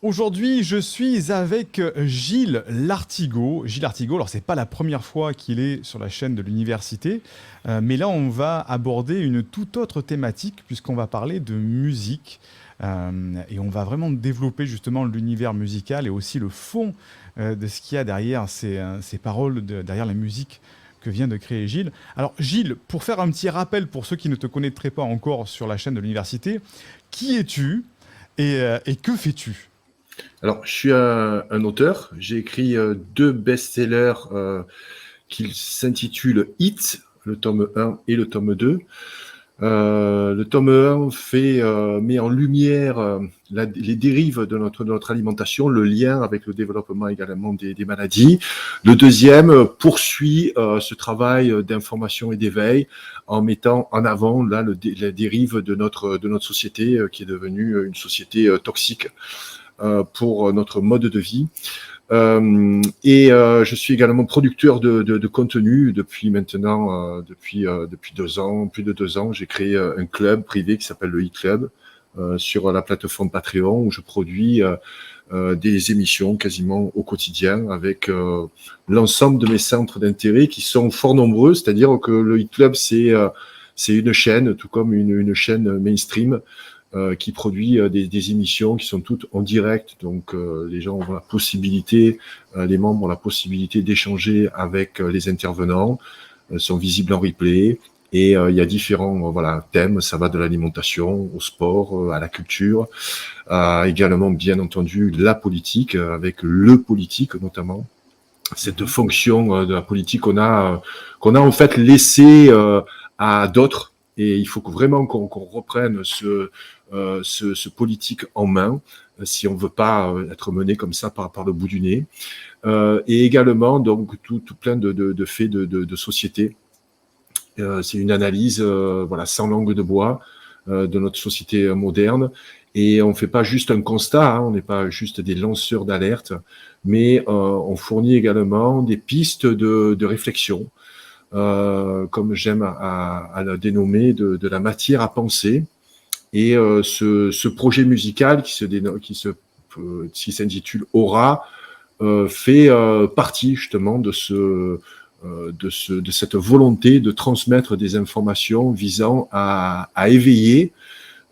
Aujourd'hui, je suis avec Gilles Lartigot. Gilles Lartigot, alors c'est pas la première fois qu'il est sur la chaîne de l'université, mais là on va aborder une toute autre thématique puisqu'on va parler de musique. Et on va vraiment développer justement l'univers musical et aussi le fond de ce qu'il y a derrière ces paroles, derrière la musique que vient de créer Gilles. Alors Gilles, pour faire un petit rappel pour ceux qui ne te connaîtraient pas encore sur la chaîne de l'université, qui es-tu et que fais-tu? Alors, je suis un auteur. J'ai écrit deux best-sellers qui s'intitulent Hit, le tome 1 et le tome 2. Le tome 1 met en lumière les dérives de notre alimentation, le lien avec le développement également des maladies. Le deuxième poursuit ce travail d'information et d'éveil en mettant en avant la dérive de notre société qui est devenue une société toxique pour notre mode de vie. Je suis également producteur de contenu depuis maintenant, depuis 2 ans, plus de 2 ans. J'ai créé un club privé qui s'appelle le e-Club sur la plateforme Patreon où je produis des émissions quasiment au quotidien avec l'ensemble de mes centres d'intérêt qui sont fort nombreux. C'est-à-dire que le e-Club, c'est une chaîne, tout comme une chaîne mainstream qui produit des émissions qui sont toutes en direct. Donc, les gens ont la possibilité, les membres ont la possibilité d'échanger avec les intervenants, sont visibles en replay. Et il y a différents thèmes, ça va de l'alimentation au sport, à la culture, également bien entendu la politique, avec le politique notamment. Cette Mhm. fonction de la politique qu'on a en fait laissée à d'autres. Et il faut vraiment qu'on reprenne ce politique en main si on veut pas être mené comme ça par le bout du nez. Et également donc tout plein de faits de société. C'est une analyse sans langue de bois de notre société moderne. Et on ne fait pas juste un constat, hein, on n'est pas juste des lanceurs d'alerte, mais on fournit également des pistes de réflexion, comme j'aime à la dénommer, de la matière à penser. Et ce projet musical qui s'intitule Aura fait partie justement de cette volonté de transmettre des informations visant à éveiller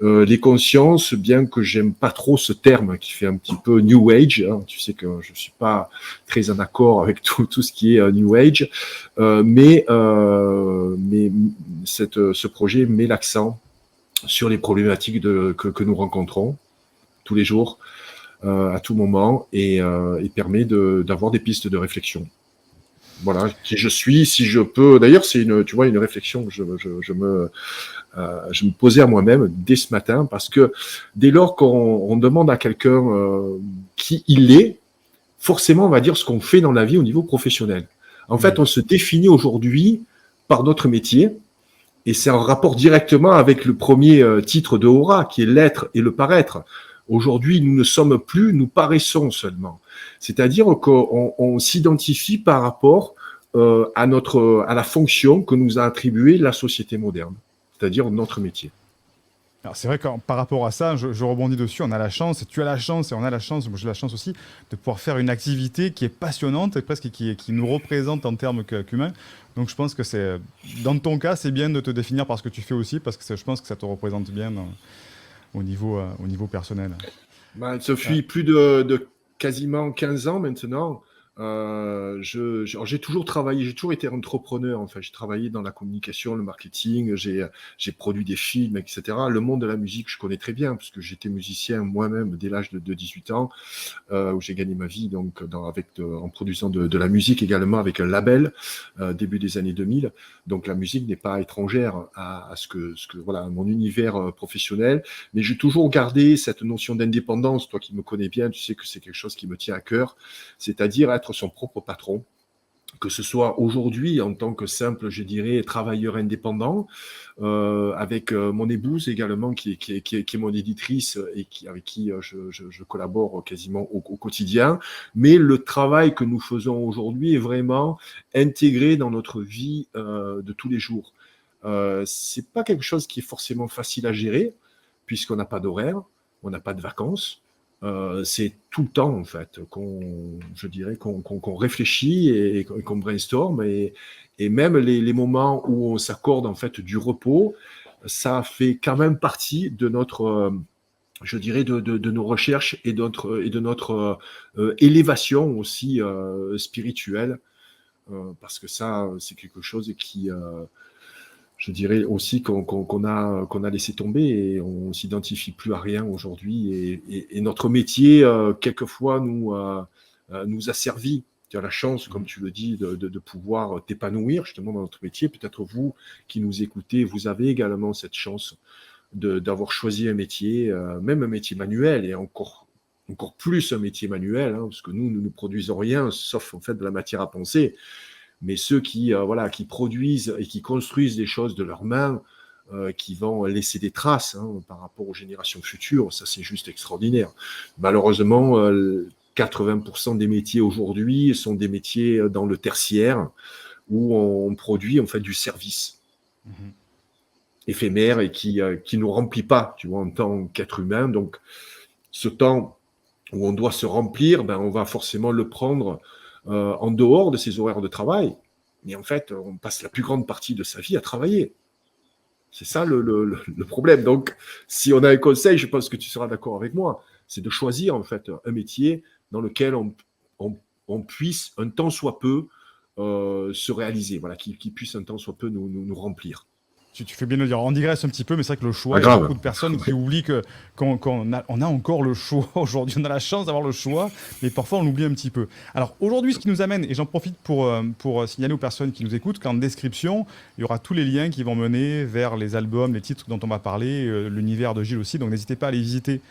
les consciences, bien que j'aime pas trop ce terme qui fait un petit peu New Age. Hein. Tu sais que je suis pas très en accord avec tout ce qui est New Age, mais ce projet met l'accent sur les problématiques que nous rencontrons tous les jours, à tout moment, et permet d'avoir des pistes de réflexion. Voilà, qui je suis, si je peux. D'ailleurs, c'est une réflexion que je me posais à moi-même dès ce matin, parce que dès lors qu'on demande à quelqu'un qui il est, forcément, on va dire ce qu'on fait dans la vie au niveau professionnel. En fait, Oui. on se définit aujourd'hui par notre métier, et c'est en rapport directement avec le premier titre de Aura, qui est l'être et le paraître. Aujourd'hui, nous ne sommes plus, nous paraissons seulement. C'est-à-dire qu'on s'identifie par rapport à la fonction que nous a attribuée la société moderne, c'est-à-dire notre métier. Alors c'est vrai que par rapport à ça, je rebondis dessus, on a la chance, et tu as la chance, et on a la chance, moi j'ai la chance aussi, de pouvoir faire une activité qui est passionnante, et presque qui nous représente en termes qu'humains. Donc je pense que c'est, dans ton cas, c'est bien de te définir par ce que tu fais aussi, parce que je pense que ça te représente bien au niveau personnel. Ben, ça Euh, fait plus de quasiment 15 ans maintenant. Alors, j'ai toujours travaillé, j'ai toujours été entrepreneur. Enfin, j'ai travaillé dans la communication, le marketing, j'ai produit des films, etc. Le monde de la musique, je connais très bien, puisque j'étais musicien moi-même dès l'âge de 18 ans, où j'ai gagné ma vie donc en produisant de la musique également avec un label début des années 2000. Donc la musique n'est pas étrangère à voilà, à mon univers professionnel. Mais j'ai toujours gardé cette notion d'indépendance. Toi qui me connais bien, tu sais que c'est quelque chose qui me tient à cœur, c'est-à-dire être son propre patron, que ce soit aujourd'hui en tant que simple, je dirais, travailleur indépendant, avec mon épouse également, qui est mon éditrice et avec qui je collabore quasiment au quotidien. Mais le travail que nous faisons aujourd'hui est vraiment intégré dans notre vie de tous les jours. C'est pas quelque chose qui est forcément facile à gérer, puisqu'on n'a pas d'horaire, on n'a pas de vacances. c'est tout le temps en fait je dirais qu'on réfléchit et qu'on brainstorm et même les moments où on s'accorde en fait du repos, ça fait quand même partie de notre je dirais de nos recherches et de notre élévation aussi spirituelle, parce que ça c'est quelque chose qui je dirais aussi qu'on a laissé tomber et on s'identifie plus à rien aujourd'hui. Et notre métier, quelquefois, nous a servi. Tu as la chance, comme tu le dis, de pouvoir t'épanouir justement dans notre métier. Peut-être vous qui nous écoutez, vous avez également cette chance d'avoir choisi un métier, même un métier manuel et encore plus un métier manuel, hein, parce que nous ne produisons rien, sauf en fait de la matière à penser. Mais ceux qui produisent et qui construisent des choses de leurs mains, qui vont laisser des traces hein, par rapport aux générations futures, ça c'est juste extraordinaire. Malheureusement, 80% des métiers aujourd'hui sont des métiers dans le tertiaire où on produit en fait du service éphémère et qui nous remplit pas, tu vois, en tant qu'être humain. Donc, ce temps où on doit se remplir, ben, on va forcément le prendre en dehors de ses horaires de travail. Mais en fait, on passe la plus grande partie de sa vie à travailler. C'est ça le problème. Donc, si on a un conseil, je pense que tu seras d'accord avec moi, c'est de choisir en fait un métier dans lequel on puisse un tant soit peu se réaliser, voilà, qui puisse un tant soit peu nous remplir. Tu fais bien de le dire. On digresse un petit peu, mais c'est vrai que le choix, Pas il y a grave. beaucoup de personnes qui oublient qu'on a encore le choix aujourd'hui. On a la chance d'avoir le choix, mais parfois on l'oublie un petit peu. Alors aujourd'hui, ce qui nous amène, et j'en profite pour signaler aux personnes qui nous écoutent qu'en description, il y aura tous les liens qui vont mener vers les albums, les titres dont on va parler, l'univers de Gilles aussi. Donc n'hésitez pas à aller visiter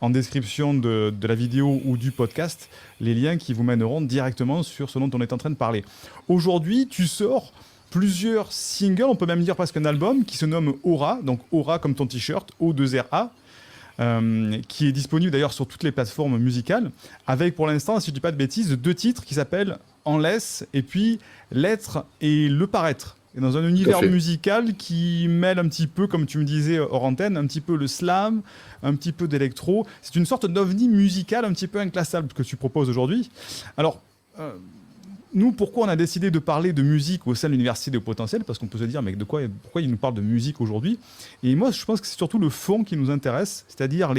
en description de la vidéo ou du podcast les liens qui vous mèneront directement sur ce dont on est en train de parler. Aujourd'hui, tu sors plusieurs singles, on peut même dire presque un album, qui se nomme Aura, donc Aura comme ton t-shirt, O2RA, qui est disponible d'ailleurs sur toutes les plateformes musicales, avec pour l'instant, si je ne dis pas de bêtises, 2 titres qui s'appellent En laisse et puis L'être et le paraître. Et dans un univers musical qui mêle un petit peu, comme tu me disais hors antenne, un petit peu le slam, un petit peu d'électro. C'est une sorte d'ovni musical un petit peu inclassable que tu proposes aujourd'hui. Alors, nous, pourquoi on a décidé de parler de musique au sein de l'Université de Potentiel? Parce qu'on peut se dire, mais pourquoi il nous parle de musique aujourd'hui? Et moi, je pense que c'est surtout le fond qui nous intéresse, c'est-à-dire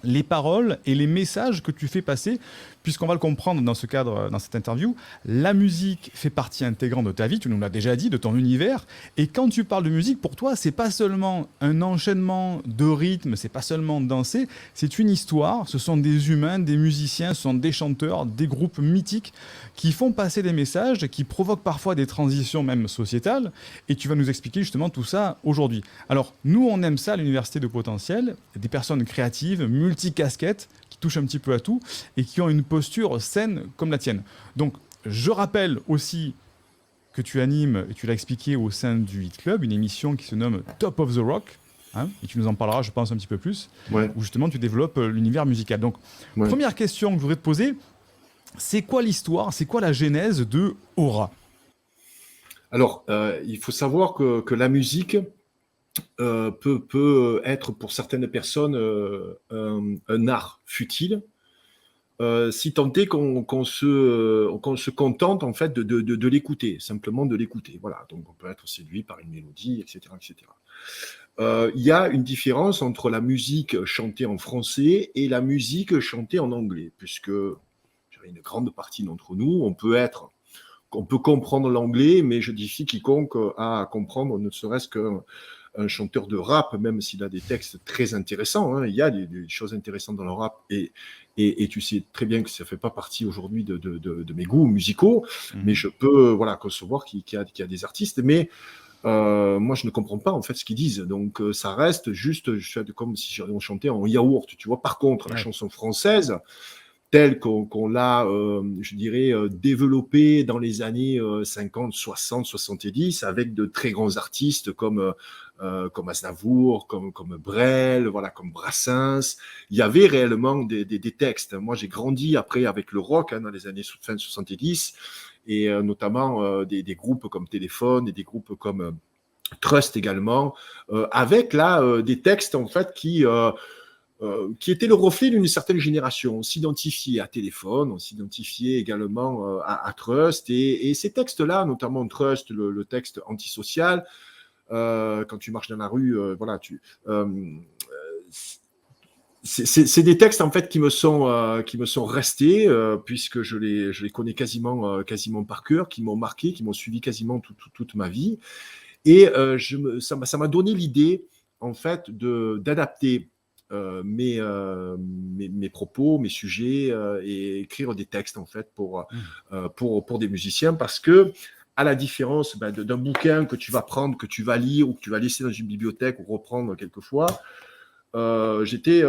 les paroles et les messages que tu fais passer, puisqu'on va le comprendre dans ce cadre, dans cette interview, la musique fait partie intégrante de ta vie, tu nous l'as déjà dit, de ton univers, et quand tu parles de musique, pour toi, c'est pas seulement un enchaînement de rythmes, c'est pas seulement danser, c'est une histoire, ce sont des humains, des musiciens, ce sont des chanteurs, des groupes mythiques qui font passer des messages, qui provoquent parfois des transitions même sociétales, et tu vas nous expliquer justement tout ça aujourd'hui. Alors, nous, on aime ça à l'Université de Potentiel, des personnes créatives, multicasquettes, qui touchent un petit peu à tout, et qui ont une posture saine comme la tienne. Donc, je rappelle aussi que tu animes, et tu l'as expliqué au sein du Hit Club, une émission qui se nomme Top of the Rock, hein, et tu nous en parleras, je pense, un petit peu plus, Ouais. où justement tu développes l'univers musical. Donc, première question que je voudrais te poser, c'est quoi l'histoire, c'est quoi la genèse de Aura? Alors, il faut savoir que la musique peut être pour certaines personnes un art futile, si tant est qu'on se contente en fait de l'écouter, simplement de l'écouter. Voilà, donc on peut être séduit par une mélodie, etc., etc. Il y a une différence entre la musique chantée en français et la musique chantée en anglais, puisque une grande partie d'entre nous, on peut comprendre l'anglais, mais je défie quiconque à comprendre ne serait-ce qu'un chanteur de rap, même s'il a des textes très intéressants. Hein, il y a des choses intéressantes dans le rap, et tu sais très bien que ça ne fait pas partie aujourd'hui de mes goûts musicaux, mais je peux concevoir qu'il y a des artistes, mais moi je ne comprends pas en fait ce qu'ils disent, donc ça reste juste comme si on chantait en yaourt, tu vois. Par contre, la chanson française, telle qu'on l'a, je dirais, développée dans les années 50, 60, 70, avec de très grands artistes comme Aznavour, comme Brel, voilà, comme Brassens. Il y avait réellement des textes. Moi, j'ai grandi après avec le rock dans les années fin 70, et notamment des groupes comme Téléphone et des groupes comme Trust également, avec là des textes en fait qui qui était le reflet d'une certaine génération. On s'identifiait à Téléphone, on s'identifiait également à Trust, et ces textes-là, notamment Trust, le texte antisocial, quand tu marches dans la rue, voilà, c'est des textes en fait qui me sont restés puisque je les connais quasiment par cœur, qui m'ont marqué, qui m'ont suivi quasiment toute ma vie, et ça m'a donné l'idée en fait d'adapter mes propos, mes sujets, et écrire des textes en fait pour des musiciens, parce que à la différence d'un bouquin que tu vas prendre, que tu vas lire ou que tu vas laisser dans une bibliothèque ou reprendre quelquefois, j'étais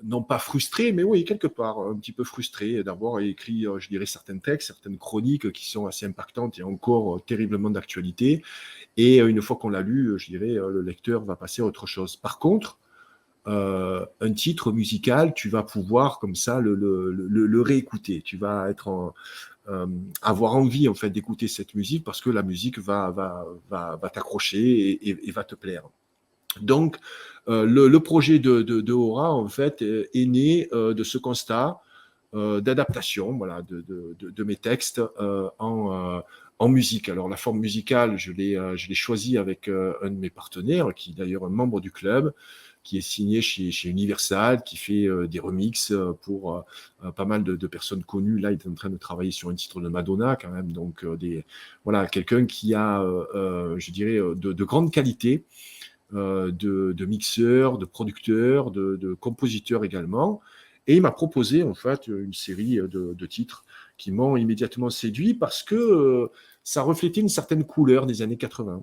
non pas frustré, mais oui, quelque part, un petit peu frustré d'avoir écrit, je dirais, certains textes, certaines chroniques qui sont assez impactantes et encore terriblement d'actualité. Et une fois qu'on l'a lu, je dirais, le lecteur va passer à autre chose. Par contre, un titre musical, tu vas pouvoir comme ça le réécouter. Tu vas avoir envie en fait d'écouter cette musique parce que la musique va t'accrocher et va te plaire. Donc, le projet de Aura, en fait, est né de ce constat d'adaptation, voilà, de mes textes en musique. Alors, la forme musicale, je l'ai choisie avec un de mes partenaires, qui est d'ailleurs un membre du club, qui est signé chez Universal, qui fait des remixes pour pas mal de personnes connues. Là, il est en train de travailler sur un titre de Madonna, quand même. Donc, voilà, quelqu'un qui a, je dirais, de grande qualité, de mixeurs, de producteurs, de compositeurs également. Et il m'a proposé en fait une série de titres qui m'ont immédiatement séduit parce que ça reflétait une certaine couleur des années 80.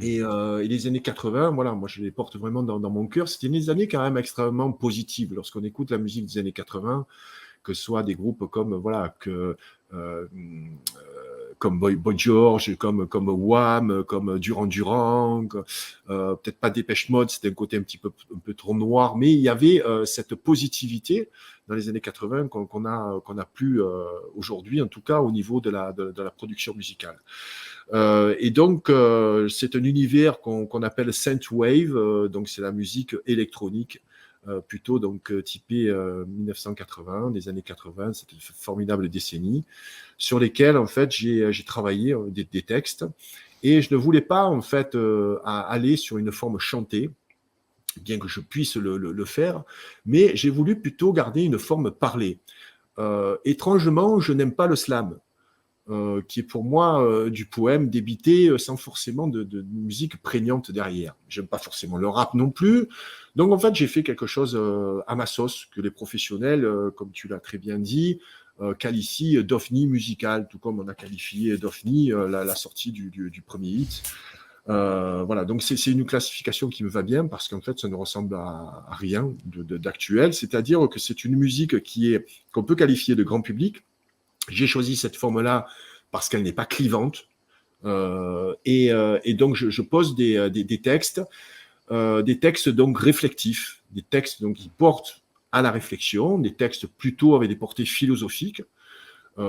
Et les années 80, voilà, moi je les porte vraiment dans mon cœur. C'était des années quand même extrêmement positives. Lorsqu'on écoute la musique des années 80, que ce soit des groupes comme comme Boy George, comme Wham, comme Duran Duran, peut-être pas Depeche Mode, c'était un côté un peu trop noir, mais il y avait cette positivité dans les années 80 qu'on a plus aujourd'hui, en tout cas au niveau de la production musicale. Et donc, c'est un univers qu'on appelle Synthwave, donc c'est la musique électronique, plutôt donc typée 1980, des années 80, c'était une formidable décennie, sur lesquelles en fait j'ai travaillé des textes, et je ne voulais pas en fait aller sur une forme chantée, bien que je puisse le faire, mais j'ai voulu plutôt garder une forme parlée. Étrangement, je n'aime pas le slam. Qui est pour moi du poème débité sans forcément de musique prégnante derrière. J'aime pas forcément le rap non plus. Donc en fait, j'ai fait quelque chose à ma sauce, que les professionnels, comme tu l'as très bien dit, qualifient d'ovni musical, tout comme on a qualifié d'ovni la sortie du premier hit. Voilà, donc c'est une classification qui me va bien parce qu'en fait, ça ne ressemble à rien d'actuel. C'est-à-dire que c'est une musique qu'on peut qualifier de grand public. J'ai choisi cette forme-là parce qu'elle n'est pas clivante. Et donc, je pose des textes donc réflectifs, des textes donc, qui portent à la réflexion, des textes plutôt avec des portées philosophiques.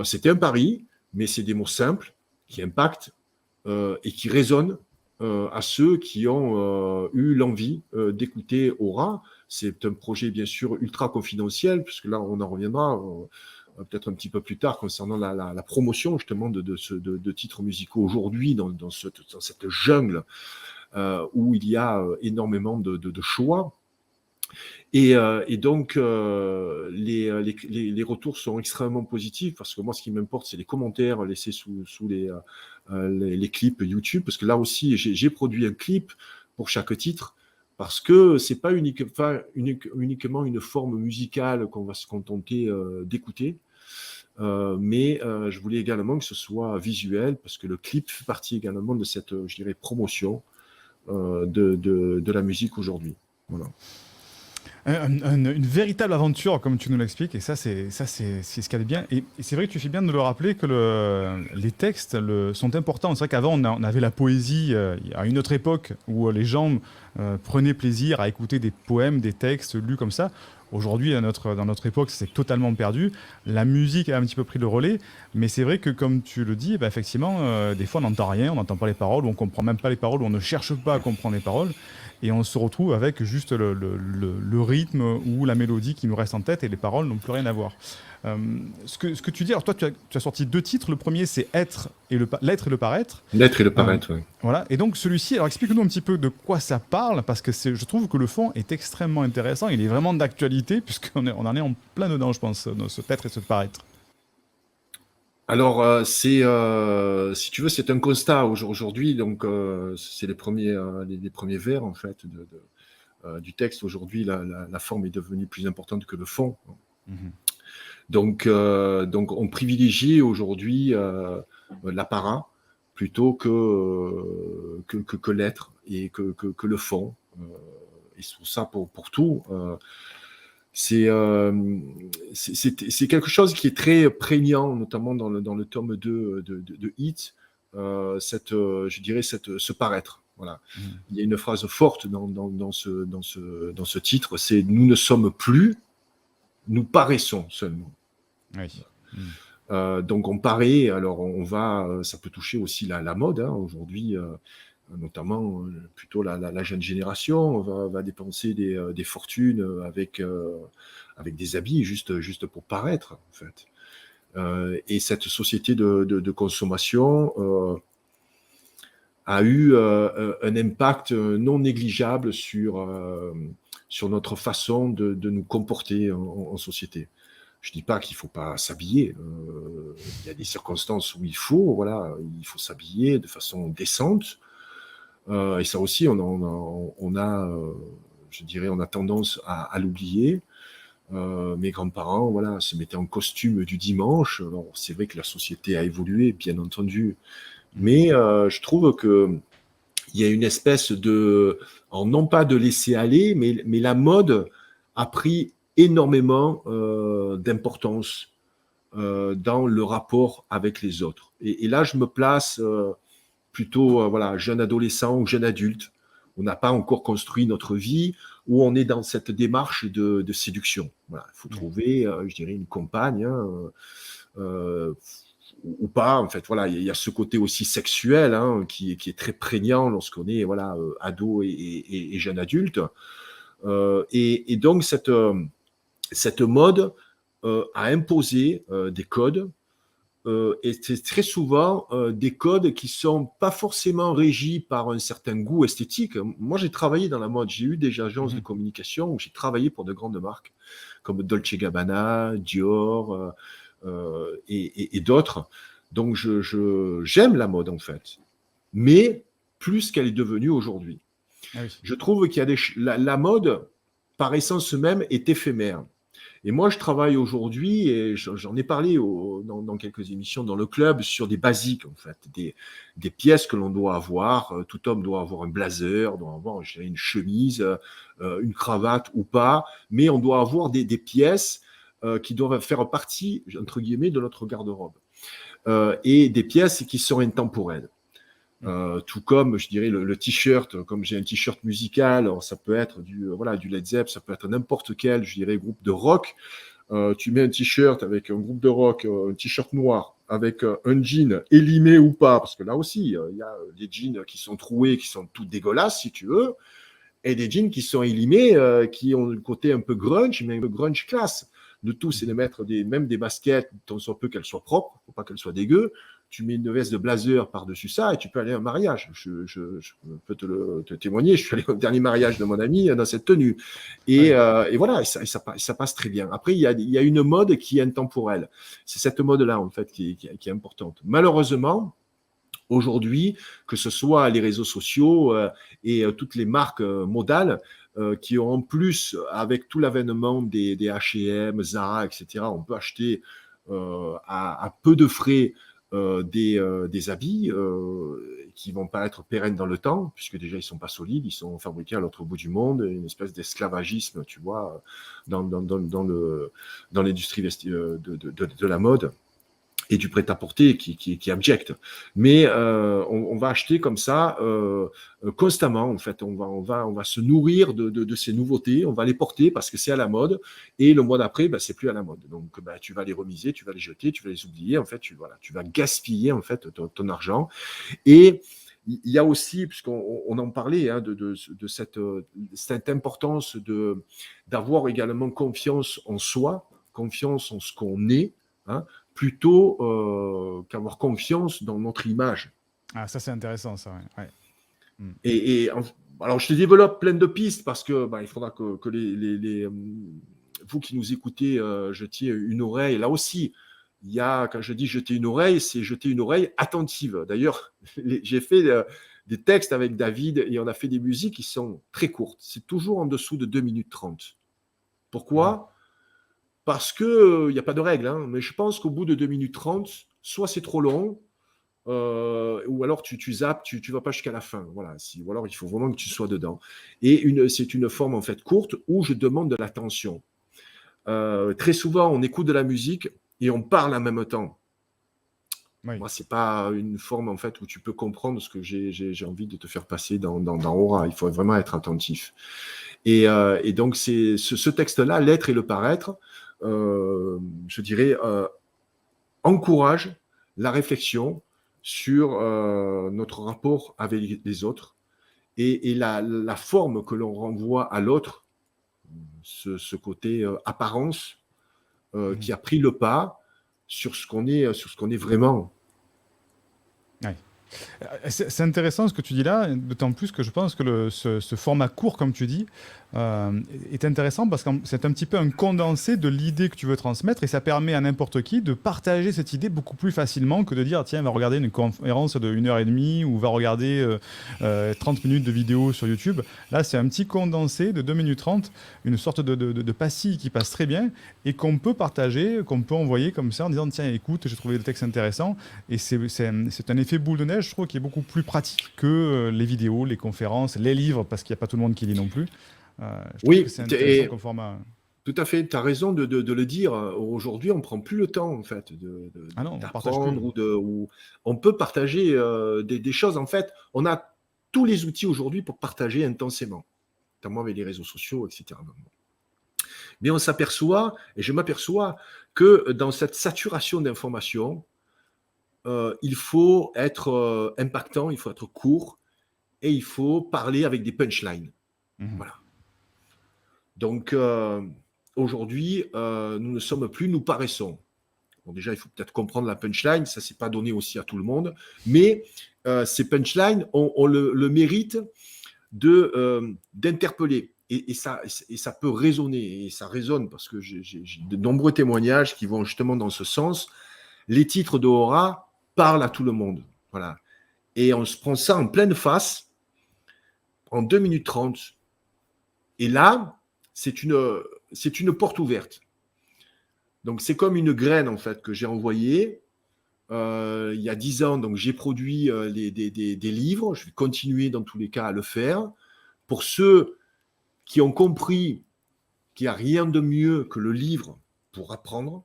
C'était un pari, mais c'est des mots simples qui impactent et qui résonnent à ceux qui ont eu l'envie d'écouter Aura. C'est un projet, bien sûr, ultra confidentiel, puisque là, on en reviendra peut-être un petit peu plus tard concernant la promotion justement de titres musicaux aujourd'hui dans cette jungle où il y a énormément de choix. Et donc, les retours sont extrêmement positifs parce que moi, ce qui m'importe, c'est les commentaires laissés sous les clips YouTube, parce que là aussi, j'ai produit un clip pour chaque titre, parce que c'est pas uniquement une forme musicale qu'on va se contenter d'écouter, mais je voulais également que ce soit visuel, parce que le clip fait partie également de cette, je dirais, promotion de la musique aujourd'hui. Voilà. Une véritable aventure, comme tu nous l'expliques, et ça, c'est ce qu'il y a de bien. Et c'est vrai que tu fais bien de le rappeler que les textes sont importants. C'est vrai qu'avant, on avait la poésie à une autre époque où les gens Prenez plaisir à écouter des poèmes, des textes lus comme ça. Aujourd'hui, dans notre époque, c'est totalement perdu. La musique a un petit peu pris le relais, mais c'est vrai que, comme tu le dis, bah, effectivement, des fois, on n'entend rien, on n'entend pas les paroles, ou on comprend même pas les paroles, ou on ne cherche pas à comprendre les paroles, et on se retrouve avec juste le rythme ou la mélodie qui nous reste en tête, et les paroles n'ont plus rien à voir. Euh, ce que tu dis, alors toi, tu as sorti 2 titres. Le premier, c'est L'être et le paraître. L'être et le Euh, paraître, ouais. voilà. Et donc celui-ci, alors explique-nous un petit peu de quoi ça parle, parce que je trouve que le fond est extrêmement intéressant. Il est vraiment d'actualité, puisqu'on en est en plein dedans, je pense, dans ce être et ce paraître. Alors, si tu veux, c'est un constat aujourd'hui. Donc, c'est les premiers vers en fait du texte. Aujourd'hui, la forme est devenue plus importante que le fond. Mhm. Donc, on privilégie aujourd'hui l'apparat plutôt que l'être et que le fond. Et c'est pour ça, pour tout. C'est c'est quelque chose qui est très prégnant, notamment dans le tome 2 de Hit, je dirais ce paraître. Voilà. Mhm. Il y a une phrase forte dans ce titre, c'est « Nous ne sommes plus, nous paraissons seulement ». Oui. Mhm. Donc on paraît, alors ça peut toucher aussi la mode, hein, aujourd'hui, notamment plutôt la jeune génération va dépenser des fortunes avec des habits juste pour paraître, en fait. Et cette société de consommation a eu un impact non négligeable sur notre façon de nous comporter en société. Je ne dis pas qu'il ne faut pas s'habiller. Il y a des circonstances où il faut s'habiller de façon décente. Et ça aussi, je dirais, on a tendance à l'oublier. Mes grands-parents, voilà, se mettaient en costume du dimanche. Alors, c'est vrai que la société a évolué, bien entendu, Mhm. mais je trouve que il y a une espèce alors non pas de laisser aller, mais la mode a pris énormément d'importance dans le rapport avec les autres. Et là, je me place plutôt voilà, jeune adolescent ou jeune adulte. On n'a pas encore construit notre vie, où on est dans cette démarche de séduction. Voilà, il faut Oui. trouver, je dirais, une compagne, hein, euh, ou pas. En fait, voilà, il y a ce côté aussi sexuel hein, qui est très prégnant lorsqu'on est voilà, ado et jeune adulte. Et donc, cette mode a imposé des codes et c'est très souvent des codes qui sont pas forcément régis par un certain goût esthétique. Moi, j'ai travaillé dans la mode. J'ai eu des agences de Mhm. communication où j'ai travaillé pour de grandes marques comme Dolce Gabbana, Dior et d'autres. Donc, j'aime la mode en fait, mais plus qu'elle est devenue aujourd'hui. Ah oui. Je trouve qu'il y a la mode, par essence même, est éphémère. Et moi, je travaille aujourd'hui, et j'en ai parlé dans quelques émissions dans le club, sur des basiques, en fait, des pièces que l'on doit avoir. Tout homme doit avoir un blazer, doit avoir je dirais, une chemise, une cravate ou pas, mais on doit avoir des pièces qui doivent faire partie, entre guillemets, de notre garde-robe. Et des pièces qui sont intemporelles. Mhm. Tout comme, je dirais, le t-shirt, comme j'ai un t-shirt musical, alors ça peut être voilà, du Led Zepp, ça peut être n'importe quel, je dirais, groupe de rock. Tu mets un t-shirt avec un groupe de rock, un t-shirt noir, avec un jean élimé ou pas, parce que là aussi, il y a des jeans qui sont troués, qui sont tout dégueulasses, si tu veux, et des jeans qui sont élimés, qui ont le côté un peu grunge, mais un peu grunge classe. Le tout, c'est de Mhm. mettre même des baskets, tant soit peu qu'elles soient propres, faut pas qu'elles soient dégueu. Tu mets une veste de blazer par-dessus ça et tu peux aller à un mariage. Je peux te témoigner, je suis allé au dernier mariage de mon ami dans cette tenue. Ah oui. Et voilà, ça passe très bien. Après, il y a une mode qui est intemporelle. C'est cette mode-là, en fait, qui est importante. Malheureusement, aujourd'hui, que ce soit les réseaux sociaux et toutes les marques modales qui ont en plus, avec tout l'avènement des H&M, Zara, etc., on peut acheter à peu de frais des habits qui vont pas être pérennes dans le temps, puisque déjà ils sont pas solides, ils sont fabriqués à l'autre bout du monde, une espèce d'esclavagisme, tu vois, dans l'industrie de la mode. et du prêt-à-porter qui est abject. Mais on va acheter comme ça constamment. En fait, on va se nourrir de ces nouveautés. On va les porter parce que c'est à la mode. Et le mois d'après, ben, c'est plus à la mode. Donc, ben, tu vas les remiser, tu vas les jeter, tu vas les oublier. En fait, tu vas gaspiller en fait ton argent. Et il y a aussi, puisqu'on en parlait, hein, de cette importance d'avoir également confiance en soi, confiance en ce qu'on est, hein, plutôt qu'avoir confiance dans notre image. Ah, ça c'est intéressant, ça. Ouais. Alors, je te développe plein de pistes parce que il faudra que vous qui nous écoutez jetiez une oreille. Là aussi, quand je dis jeter une oreille, c'est jeter une oreille attentive. D'ailleurs, j'ai fait des textes avec David et on a fait des musiques qui sont très courtes. C'est toujours en dessous de 2 minutes 30. Pourquoi ? Parce qu'il n'y a pas de règle, hein, mais je pense qu'au bout de 2 minutes 30, soit c'est trop long, ou alors tu zappes, tu vas pas jusqu'à la fin. Voilà. Ou alors il faut vraiment que tu sois dedans. Et c'est une forme en fait courte où je demande de l'attention. Très souvent, on écoute de la musique et on parle en même temps. Oui. Moi, c'est pas une forme en fait où tu peux comprendre ce que j'ai envie de te faire passer dans Aura. Il faut vraiment être attentif. Et donc, c'est ce texte-là, l'être et le paraître, je dirais, encourage la réflexion sur notre rapport avec les autres et la forme que l'on renvoie à l'autre, ce côté apparence qui a pris le pas sur ce qu'on est vraiment. Ouais. C'est intéressant ce que tu dis là, d'autant plus que je pense que ce format court, comme tu dis, est intéressant parce que c'est un petit peu un condensé de l'idée que tu veux transmettre et ça permet à n'importe qui de partager cette idée beaucoup plus facilement que de dire tiens, va regarder une conférence de 1h30 ou va regarder 30 minutes de vidéo sur YouTube. Là, c'est un petit condensé de 2 minutes 30, une sorte de pastille qui passe très bien et qu'on peut partager, qu'on peut envoyer comme ça en disant tiens, écoute, j'ai trouvé le texte intéressant. Et c'est un effet boule de neige, je trouve, qui est beaucoup plus pratique que les vidéos, les conférences, les livres, parce qu'il n'y a pas tout le monde qui lit non plus. Je trouve que c'est intéressant comme format. Tout à fait, tu as raison de le dire. Aujourd'hui, on ne prend plus le temps en fait d'apprendre ou on peut partager des choses. En fait, on a tous les outils aujourd'hui pour partager intensément, notamment avec les réseaux sociaux, etc. Mais on s'aperçoit, et je m'aperçois, que dans cette saturation d'informations, il faut être impactant, il faut être court et il faut parler avec des punchlines. Voilà. Donc, aujourd'hui, nous ne sommes plus, nous paraissons. Bon, déjà, il faut peut-être comprendre la punchline, ça, c'est pas donné aussi à tout le monde, mais ces punchlines ont le mérite d'interpeller. Et ça peut résonner, et ça résonne parce que j'ai de nombreux témoignages qui vont justement dans ce sens. Les titres de Aura parlent à tout le monde. Voilà. Et on se prend ça en pleine face en 2 minutes 30. Et là, c'est une porte ouverte. Donc, c'est comme une graine, en fait, que j'ai envoyée il y a 10 ans. Donc, j'ai produit des livres. Je vais continuer, dans tous les cas, à le faire. Pour ceux qui ont compris qu'il n'y a rien de mieux que le livre pour apprendre,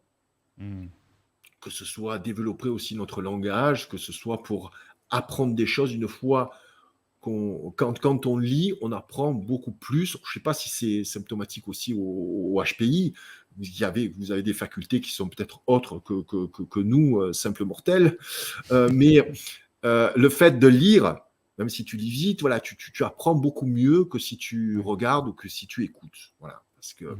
que ce soit développer aussi notre langage, que ce soit pour apprendre des choses une fois quand on lit, on apprend beaucoup plus. Je ne sais pas si c'est symptomatique aussi au HPI. Vous avez des facultés qui sont peut-être autres que nous, simples mortels. Mais le fait de lire, même si tu lis vite, voilà, tu apprends beaucoup mieux que si tu regardes ou que si tu écoutes. Voilà. Parce que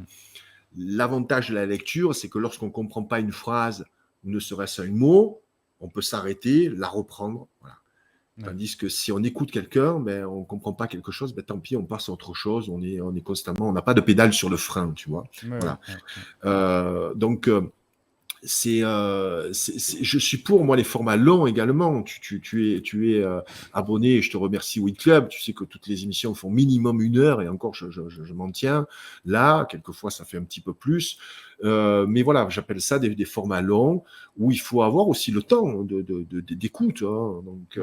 l'avantage de la lecture, c'est que lorsqu'on ne comprend pas une phrase, ou ne serait-ce un mot, on peut s'arrêter, la reprendre. Voilà. Tandis que si on écoute quelqu'un, on ne comprend pas quelque chose, tant pis, on passe à autre chose, on est constamment, on n'a pas de pédale sur le frein, tu vois. Voilà. Donc, je suis pour, moi, les formats longs également. Tu es abonné, et je te remercie Weed Club. Tu sais que toutes les émissions font minimum 1 heure, et encore, je m'en tiens. Là, quelquefois, ça fait un petit peu plus. Mais voilà, j'appelle ça des formats longs, où il faut avoir aussi le temps d'écoute. Hein. Donc,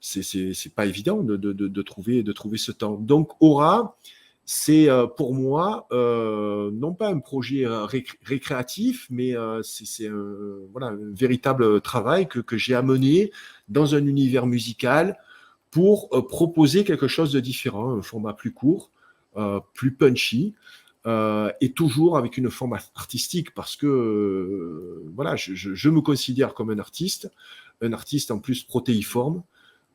c'est pas évident de trouver ce temps. Donc, Aura C'est pour moi non pas un projet récréatif, mais c'est voilà, un véritable travail que j'ai amené dans un univers musical pour proposer quelque chose de différent, un format plus court, plus punchy, et toujours avec une forme artistique, parce que voilà, je me considère comme un artiste en plus protéiforme.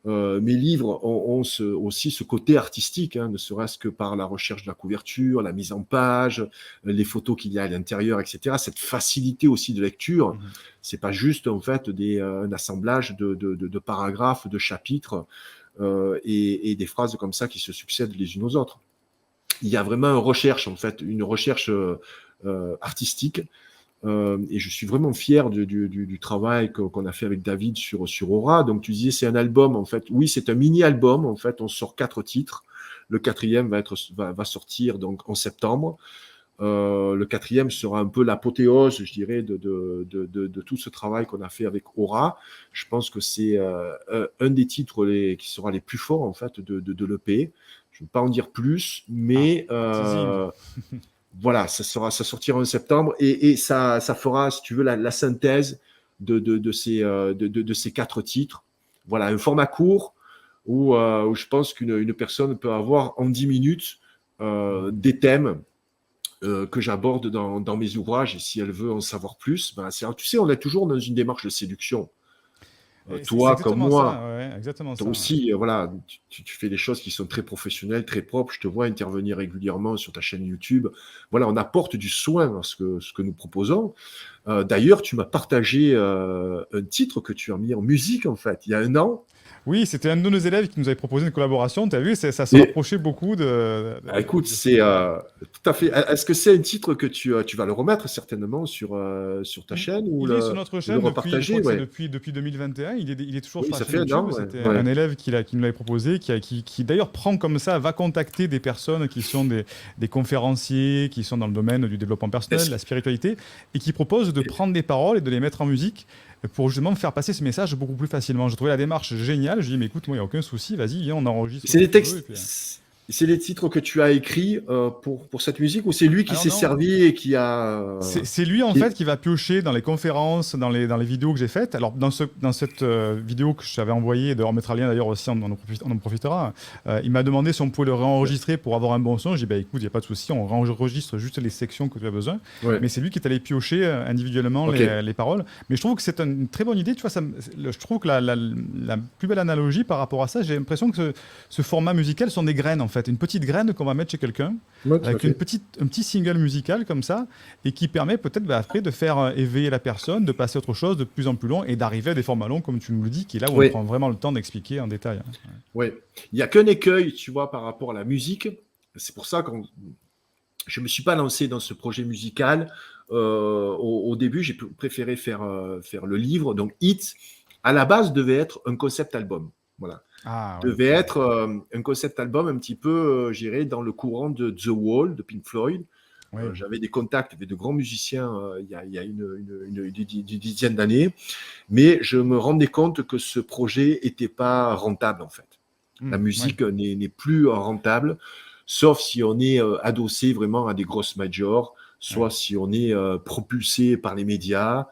Mes livres ont aussi ce côté artistique, hein, ne serait-ce que par la recherche de la couverture, la mise en page, les photos qu'il y a à l'intérieur, etc. Cette facilité aussi de lecture, Mhm. c'est pas juste en fait un assemblage de paragraphes, de chapitres et des phrases comme ça qui se succèdent les unes aux autres. Il y a vraiment une recherche artistique. Et je suis vraiment fier du travail qu'on a fait avec David sur Aura. Donc tu disais c'est un album en fait. Oui, c'est un mini-album en fait. On sort 4 titres. Le quatrième va sortir donc en septembre. Le quatrième sera un peu l'apothéose, je dirais, de tout ce travail qu'on a fait avec Aura. Je pense que c'est un des titres qui sera les plus forts en fait de l'EP. Je ne veux pas en dire plus, Ah, mais teasing. voilà, ça sortira en septembre et ça fera, si tu veux, la synthèse de ces 4 titres. Voilà, un format court où je pense qu'une personne peut avoir en 10 minutes Mhm. des thèmes que j'aborde dans mes ouvrages, et si elle veut en savoir plus, ben, tu sais, on est toujours dans une démarche de séduction. Et c'est Toi comme exactement ça, moi, ouais, exactement toi ça. Ouais. aussi, voilà, tu fais des choses qui sont très professionnelles, très propres. Je te vois intervenir régulièrement sur ta chaîne YouTube. Voilà, on apporte du soin à ce que nous proposons. D'ailleurs, tu m'as partagé un titre que tu as mis en musique, en fait, il y a un an. Oui, c'était un de nos élèves qui nous avait proposé une collaboration. Tu as vu, ça se Et rapprochait beaucoup écoute, de ce que c'est j'avais. tout à fait. Est-ce que c'est un titre que tu vas le remettre certainement sur ta chaîne ou Il est sur notre le chaîne depuis, je crois repartager? que c'est Ouais. depuis 2021. Il est toujours Oui, sur la ça chaîne fait un YouTube. an. Ouais. C'était un Ouais. élève qui nous l'avait proposé, qui d'ailleurs prend comme ça, va contacter des personnes qui sont des conférenciers, qui sont dans le domaine du développement personnel, de Est-ce la spiritualité, et qui propose de prendre des paroles et de les mettre en musique pour justement faire passer ce message beaucoup plus facilement. Je trouvais la démarche géniale. Je dis, mais écoute, moi, il n'y a aucun souci, vas-y, viens, on enregistre C'est ce que des tu veux. Et textes, puis, c'est des titres que tu as écrits pour cette musique ou c'est lui qui alors s'est non, servi et qui a c'est lui en qui... fait qui va piocher dans les conférences, dans les vidéos que j'ai faites. Alors dans cette vidéo que je t'avais envoyée, on mettra le lien d'ailleurs aussi, on en profitera. Il m'a demandé si on pouvait le réenregistrer pour avoir un bon son. J'ai dit bah écoute, il n'y a pas de souci, on réenregistre juste les sections que tu as besoin. Ouais, Mais c'est lui qui est allé piocher individuellement ok. les paroles. Mais je trouve que c'est une très bonne idée. Tu vois, je trouve que la plus belle analogie par rapport à ça, j'ai l'impression que ce format musical sont des graines en fait, une petite graine qu'on va mettre chez quelqu'un Ouais, tout à avec fait. un petit single musical comme ça et qui permet peut-être bah, après de faire éveiller la personne, de passer à autre chose de plus en plus long et d'arriver à des formats longs, comme tu nous le dis, qui est là où on Oui, prend vraiment le temps d'expliquer en détail. oui. Il n'y a qu'un écueil, tu vois, par rapport à la musique. C'est pour ça que je ne me suis pas lancé dans ce projet musical. Au début, j'ai préféré faire le livre. Donc, Hit, à la base, devait être un concept album. Voilà. Ah oui. Devait être un concept album un petit peu, je dirais, dans le courant de The Wall, de Pink Floyd. Oui. J'avais des contacts avec de grands musiciens il y a une dizaine d'années, mais je me rendais compte que ce projet n'était pas rentable en fait. La Oui. musique n'est plus rentable, sauf si on est adossé vraiment à des grosses majors, Oui. soit si on est propulsé par les médias.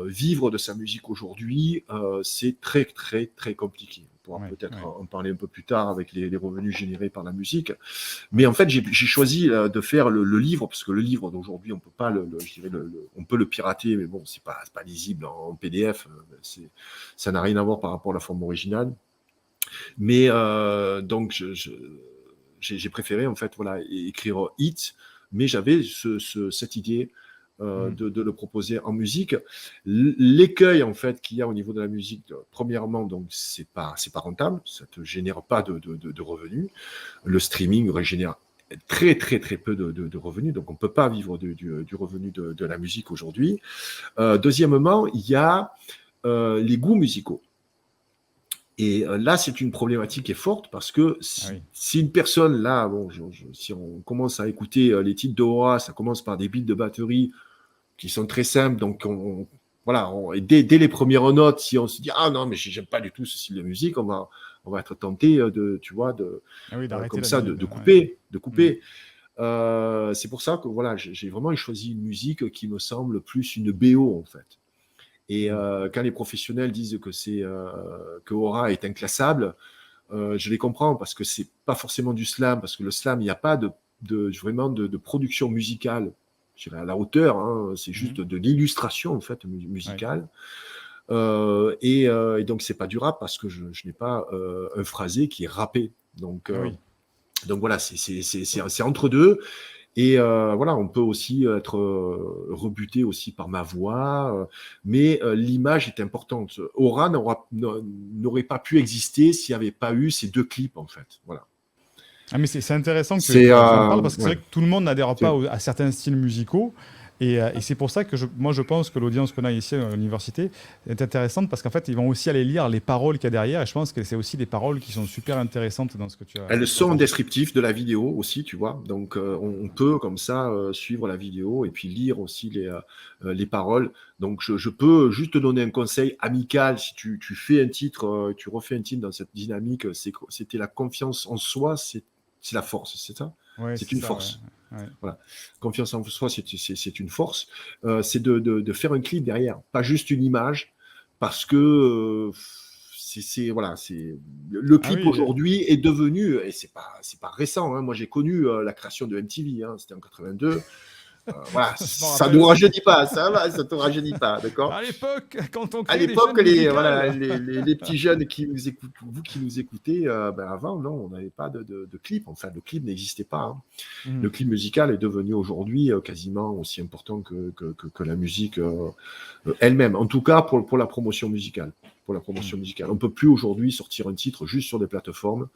Vivre de sa musique aujourd'hui, c'est très, très, très compliqué. On pourra Oui. peut-être Oui. en parler un peu plus tard avec les revenus générés par la musique. Mais en fait, j'ai choisi de faire le livre, parce que le livre d'aujourd'hui, on peut pas je dirais on peut le pirater, mais bon, c'est pas lisible en PDF. Ça n'a rien à voir par rapport à la forme originale. Mais donc, j'ai préféré en fait, voilà, écrire Hit, mais j'avais cette idée Mm. de le proposer en musique. L'écueil en fait qu'il y a au niveau de la musique, premièrement, donc c'est pas rentable, ça te génère pas de revenus. Le streaming génère très très très peu de revenus, donc on peut pas vivre du revenu de la musique aujourd'hui. Deuxièmement, il y a les goûts musicaux. Et là, c'est une problématique qui est forte parce que Ah oui. si une personne, là, bon, si on commence à écouter les titres d'Aura, ça commence par des beats de batterie qui sont très simples. Donc, voilà, et dès les premières notes, si on se dit, ah non, mais j'aime pas du tout ce style de musique, on va être tenté de, tu vois, d'arrêter comme la ça, musique. de couper, de couper. C'est pour ça que voilà, j'ai vraiment choisi une musique qui me semble plus une BO en fait. Et quand les professionnels disent que Aura est inclassable, je les comprends parce que c'est pas forcément du slam, parce que le slam, il n'y a pas vraiment de production musicale, je dirais à la hauteur, hein, c'est juste de l'illustration en fait musicale. Et donc c'est pas du rap parce que je n'ai pas un phrasé qui est rappé. Donc voilà, c'est entre deux. Et voilà, on peut aussi être rebuté aussi par ma voix, mais l'image est importante. Aura n'aurait pas pu exister s'il n'y avait pas eu ces 2 clips, en fait. Voilà. Ah, mais c'est intéressant que C'est, tu en parles parce que c'est ouais. vrai que tout le monde n'adhère pas à certains styles musicaux. Et c'est pour ça que moi je pense que l'audience qu'on a ici à l'université est intéressante parce qu'en fait ils vont aussi aller lire les paroles qu'il y a derrière et je pense que c'est aussi des paroles qui sont super intéressantes dans ce que tu as. Elles sont descriptives de la vidéo aussi, tu vois. Donc on peut comme ça suivre la vidéo et puis lire aussi les paroles. Donc je peux juste te donner un conseil amical si tu fais un titre, tu refais un titre dans cette dynamique. C'était la confiance en soi, c'est la force, c'est ça. Ouais, c'est c'est une ça, force. ouais. Voilà. Confiance en soi, c'est une force. C'est de faire un clip derrière, pas juste une image, parce que voilà, le Ah clip oui, aujourd'hui est devenu, et c'est pas récent, hein, moi j'ai connu la création de MTV, hein, c'était en 82. Voilà, je m'en ça rappelle nous aussi. rajeunit pas, ça va, ça te rajeunit pas, d'accord? À l'époque, quand on À crée des l'époque, chaînes voilà, musicales. les petits jeunes qui nous écoutent, vous qui nous écoutez, avant, non, on n'avait pas de clip. Enfin, le clip n'existait pas, hein. Le clip musical est devenu aujourd'hui quasiment aussi important que la musique elle-même. En tout cas, pour la promotion musicale. Pour la promotion musicale. On ne peut plus aujourd'hui sortir un titre juste sur des plateformes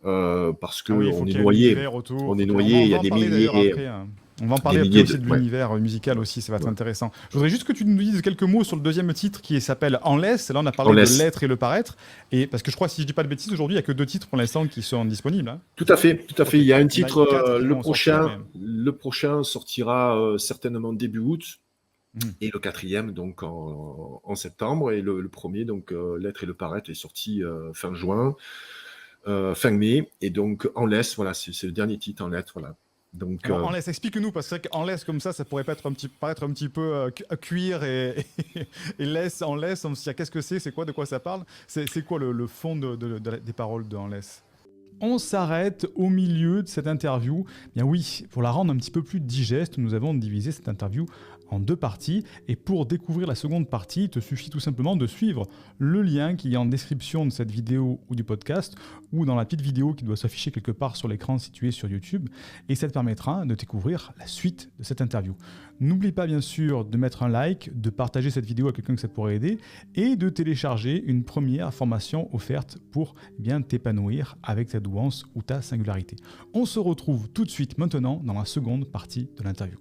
parce Ah oui, il faut qu'on est qu'il y ait noyé. l'univers autour. On est On noyé, il y va a en des parler d'ailleurs milliers, après. On va en des parler après milliers aussi de ouais. l'univers musical aussi, ça va être intéressant. Je voudrais juste que tu nous dises quelques mots sur le deuxième titre qui s'appelle En laisse. Là, on a parlé de l'être et le paraître. Et parce que je crois, si je dis pas de bêtises, aujourd'hui, il n'y a que 2 titres pour l'instant qui sont disponibles. Hein. Tout à fait, tout à fait. Okay. Il y a un Il y en a titre, 4 qui vont sortir, mais... le prochain sortira certainement début août. Et le 4e donc en septembre et le premier donc l'être et le paraître est sorti fin juin, fin mai et donc En laisse, voilà, c'est le dernier titre En lettres, voilà. Donc alors, En laisse, explique-nous parce que c'est vrai qu'en laisse comme ça pourrait paraître un petit peu cuir et laisse, En laisse, on se dit qu'est-ce que c'est quoi, de quoi ça parle, c'est quoi le fond des paroles de En laisse? On s'arrête au milieu de cette interview. Bien oui, pour la rendre un petit peu plus digeste, nous avons divisé cette interview en 2 parties. Et pour découvrir la seconde partie, il te suffit tout simplement de suivre le lien qui est en description de cette vidéo ou du podcast, ou dans la petite vidéo qui doit s'afficher quelque part sur l'écran situé sur YouTube. Et ça te permettra de découvrir la suite de cette interview. N'oublie pas bien sûr de mettre un like, de partager cette vidéo à quelqu'un que ça pourrait aider, et de télécharger une première formation offerte pour bien t'épanouir avec ta douance ou ta singularité. On se retrouve tout de suite maintenant dans la seconde partie de l'interview.